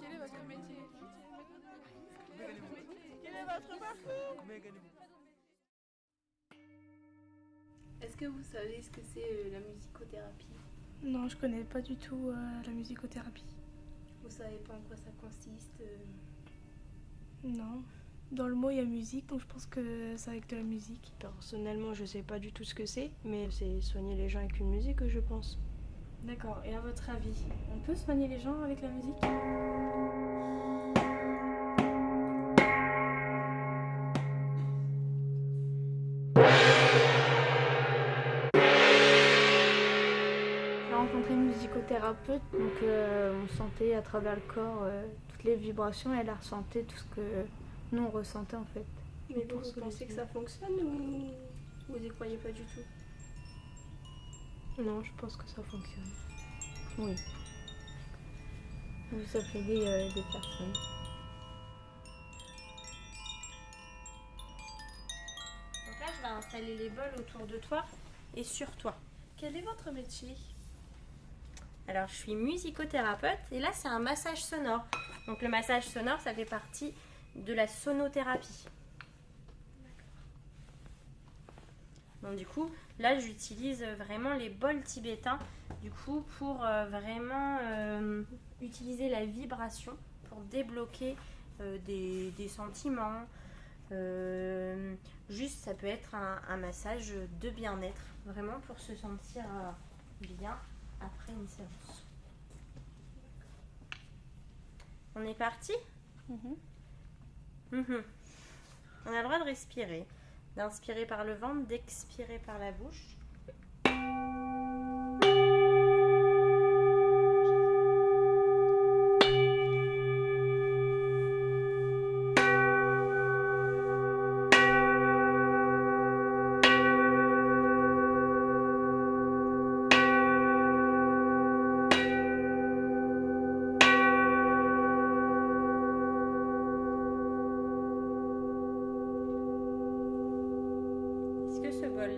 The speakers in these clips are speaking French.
Quel est votre métier? Quel est votre parcours? Est-ce que vous savez ce que c'est la musicothérapie? Non, je connais pas du tout la musicothérapie. Vous savez pas en quoi ça consiste? Non. Dans le mot, il y a musique, donc je pense que c'est avec de la musique. Personnellement, je sais pas du tout ce que c'est, mais c'est soigner les gens avec une musique, je pense. D'accord, et à votre avis, on peut soigner les gens avec la musique? J'ai rencontré une musicothérapeute, donc on sentait à travers le corps toutes les vibrations, elle a ressenti tout ce que nous on ressentait en fait. Mais vous pensez que ça fonctionne ou vous y croyez pas du tout? Non, je pense que ça fonctionne. Oui. Ça fait aider des personnes. Donc là, je vais installer les bols autour de toi et sur toi. Quel est votre métier? Alors, je suis musicothérapeute et là, c'est un massage sonore. Donc, le massage sonore, ça fait partie de la sonothérapie. Donc, du coup, là, j'utilise vraiment les bols tibétains, du coup, pour vraiment utiliser la vibration pour débloquer des sentiments. Juste, ça peut être un massage de bien-être, vraiment pour se sentir bien après une séance. On est parti? On a le droit de respirer. D'inspirer par le ventre, d'expirer par la bouche.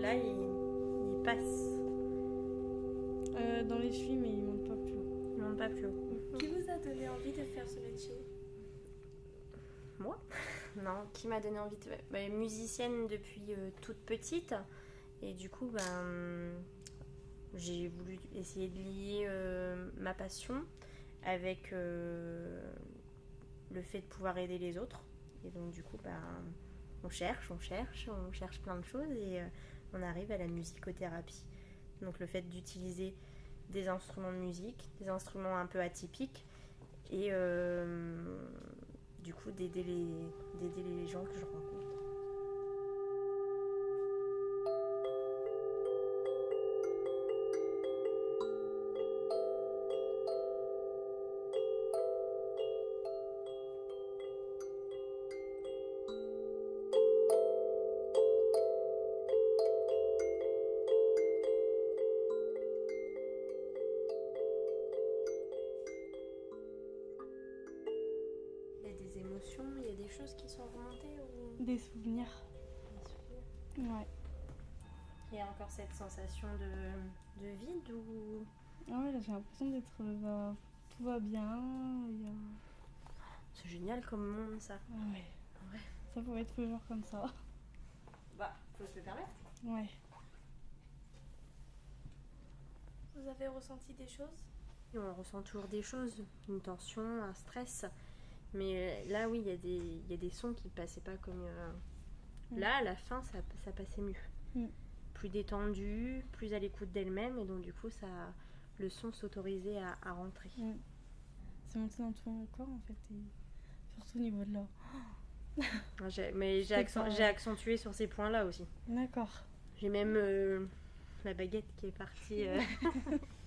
Là, il passe. Dans les films, il monte pas plus haut. Il monte pas plus haut. Qui vous a donné envie de faire ce métier? Moi? Non, qui m'a donné envie de... musicienne depuis toute petite. Et du coup, j'ai voulu essayer de lier ma passion avec le fait de pouvoir aider les autres. Et donc, du coup, on cherche plein de choses et on arrive à la musicothérapie. Donc le fait d'utiliser des instruments de musique, des instruments un peu atypiques et du coup d'aider les gens que je rencontre. Il y a des choses qui sont remontées ou... Des souvenirs. Ouais. Il y a encore cette sensation de vide ou... Ah ouais, là j'ai l'impression d'être... tout va bien. C'est génial comme monde ça. Ouais. Ça pourrait être toujours comme ça. Faut se le permettre. Ouais. Vous avez ressenti des choses? Et on ressent toujours des choses, une tension, un stress. Mais là, oui, il y a des sons qui passaient pas comme... Là, à la fin, ça passait mieux. Plus détendu, plus à l'écoute d'elle-même. Et donc, du coup, le son s'autorisait à rentrer. C'est monté dans tout mon corps, en fait. Et surtout au niveau de là. J'ai accentué sur ces points-là aussi. D'accord. J'ai même la baguette qui est partie.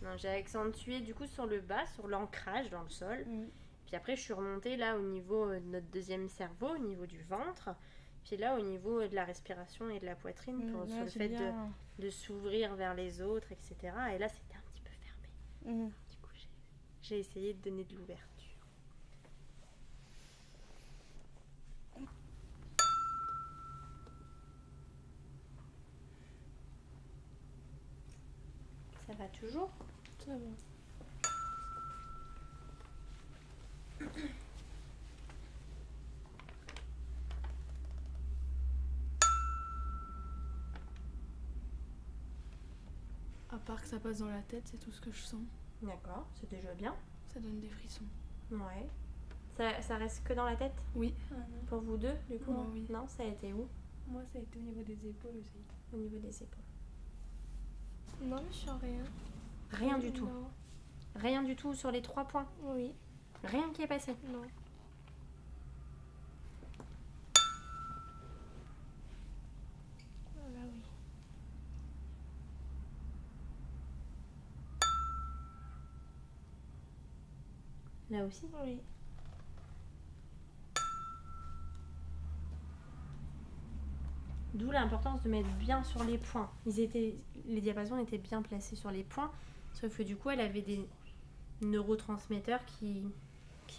Non, j'ai accentué du coup sur le bas, sur l'ancrage dans le sol. Puis après, je suis remontée là au niveau de notre deuxième cerveau, au niveau du ventre. Puis là, au niveau de la respiration et de la poitrine, sur le fait de s'ouvrir vers les autres, etc. Et là, c'était un petit peu fermé. Du coup, j'ai essayé de donner de l'ouverture. Ça va toujours? Ça va. À part que ça passe dans la tête, c'est tout ce que je sens. D'accord, c'est déjà bien. Ça donne des frissons. Ouais. Ça reste que dans la tête Oui. pour vous deux, du coup? Moi, non oui. Non, ça a été où? Moi, ça a été au niveau des épaules aussi. Au niveau des épaules. Non, je sens rien. Rien du tout. Non. Rien du tout sur les 3 points. Oui. Rien qui est passé. Non. Ah là oui. Là aussi? Oui. D'où l'importance de mettre bien sur les points. Les diapasons étaient bien placés sur les points, sauf que du coup, elle avait des neurotransmetteurs qui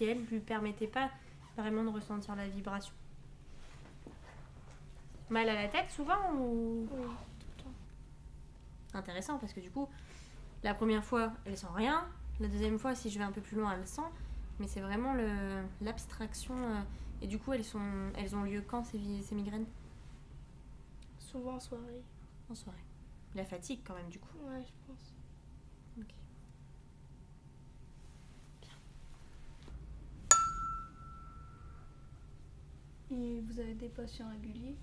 elles, lui permettaient pas vraiment de ressentir la vibration. Mal à la tête souvent ou... Oui. Intéressant parce que du coup, la première fois, elle sent rien. La deuxième fois, si je vais un peu plus loin, elle sent. Mais c'est vraiment l'abstraction. Et du coup, elles ont lieu quand ces migraines? Souvent en soirée. En soirée. La fatigue quand même du coup. Ouais, je pense. Ok. Et vous avez des patients réguliers?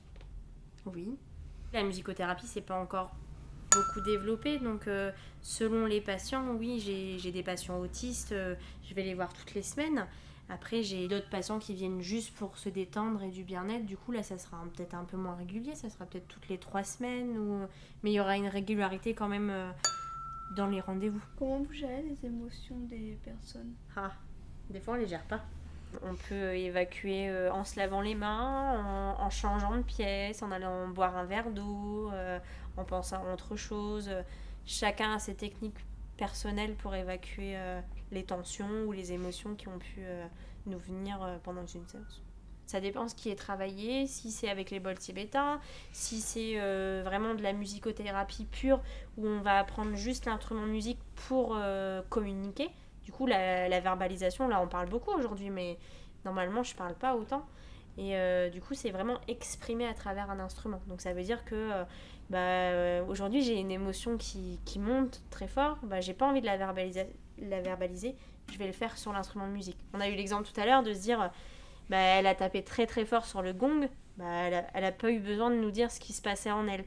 Oui. La musicothérapie, c'est pas encore beaucoup développé. Donc, selon les patients, oui, j'ai des patients autistes. Je vais les voir toutes les semaines. Après, j'ai d'autres patients qui viennent juste pour se détendre et du bien-être. Du coup, là, ça sera peut-être un peu moins régulier. Ça sera peut-être toutes les 3 semaines. Mais il y aura une régularité quand même dans les rendez-vous. Comment vous gérez les émotions des personnes? Ah, des fois, on les gère pas. On peut évacuer en se lavant les mains, en changeant de pièce, en allant boire un verre d'eau, en pensant à autre chose. Chacun a ses techniques personnelles pour évacuer les tensions ou les émotions qui ont pu nous venir pendant une séance. Ça dépend ce qui est travaillé, si c'est avec les bols tibétains, si c'est vraiment de la musicothérapie pure où on va apprendre juste l'instrument de musique pour communiquer. Du coup, la verbalisation, là, on parle beaucoup aujourd'hui, mais normalement, je parle pas autant. Et du coup, c'est vraiment exprimé à travers un instrument. Donc, ça veut dire que aujourd'hui, j'ai une émotion qui monte très fort. J'ai pas envie de la verbaliser. Je vais le faire sur l'instrument de musique. On a eu l'exemple tout à l'heure de se dire, elle a tapé très très fort sur le gong. Elle a pas eu besoin de nous dire ce qui se passait en elle.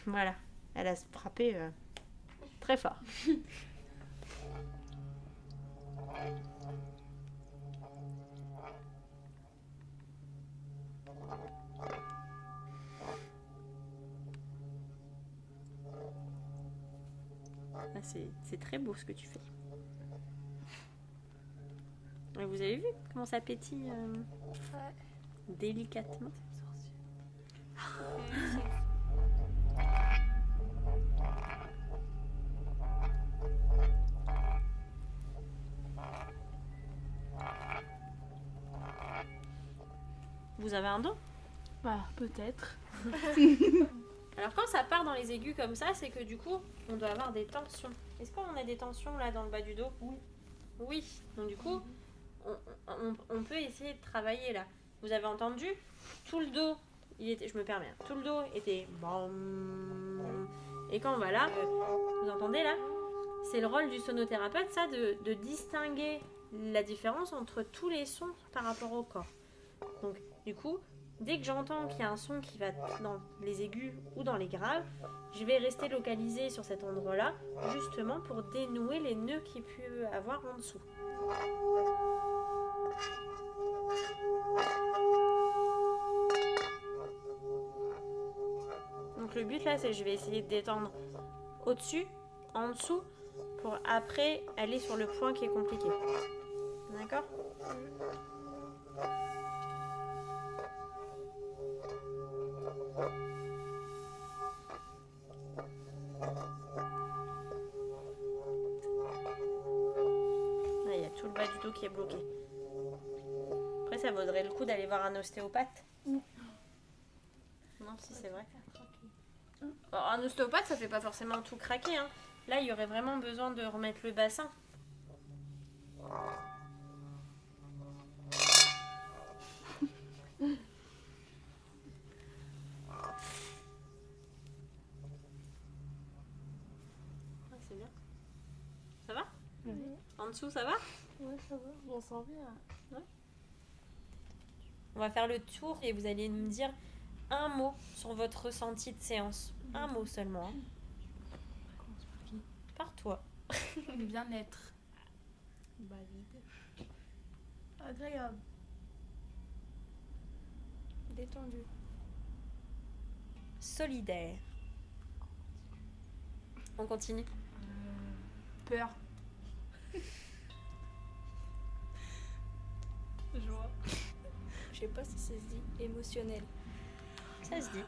Voilà. Elle a frappé très fort. C'est très beau ce que tu fais. Et vous avez vu comment ça pétille délicatement. Vous avez un don? Bah, peut-être. Alors quand ça part dans les aigus comme ça, c'est que du coup, on doit avoir des tensions. Est-ce qu'on a des tensions là dans le bas du dos? Oui. Oui. Donc du coup, on peut essayer de travailler là. Vous avez entendu? Tout le dos, je me permets, tout le dos était bam. Et quand on va là, vous entendez là? C'est le rôle du sonothérapeute, ça, de distinguer la différence entre tous les sons par rapport au corps. Donc du coup, dès que j'entends qu'il y a un son qui va dans les aigus ou dans les graves, je vais rester localisée sur cet endroit-là, justement pour dénouer les nœuds qu'il peut avoir en dessous. Donc le but là, c'est que je vais essayer de détendre au-dessus, en dessous, pour après aller sur le point qui est compliqué. D'accord ? Il y a tout le bas du dos qui est bloqué. Après, ça vaudrait le coup d'aller voir un ostéopathe. Non, si c'est vrai. Alors, un ostéopathe, ça fait pas forcément tout craquer, hein. Là, il y aurait vraiment besoin de remettre le bassin. Ah, c'est bien. Ça va? En dessous, ça va? Ouais, ça va, on s'en bien. On va faire le tour et vous allez nous dire un mot sur votre ressenti de séance. Un mot seulement. Hein. Commence par qui? Par toi. Bien-être. Valide. Agréable. Détendu. Solidaire. On continue. Peur. Joie. Je sais pas si ça se dit émotionnel. Ça se dit.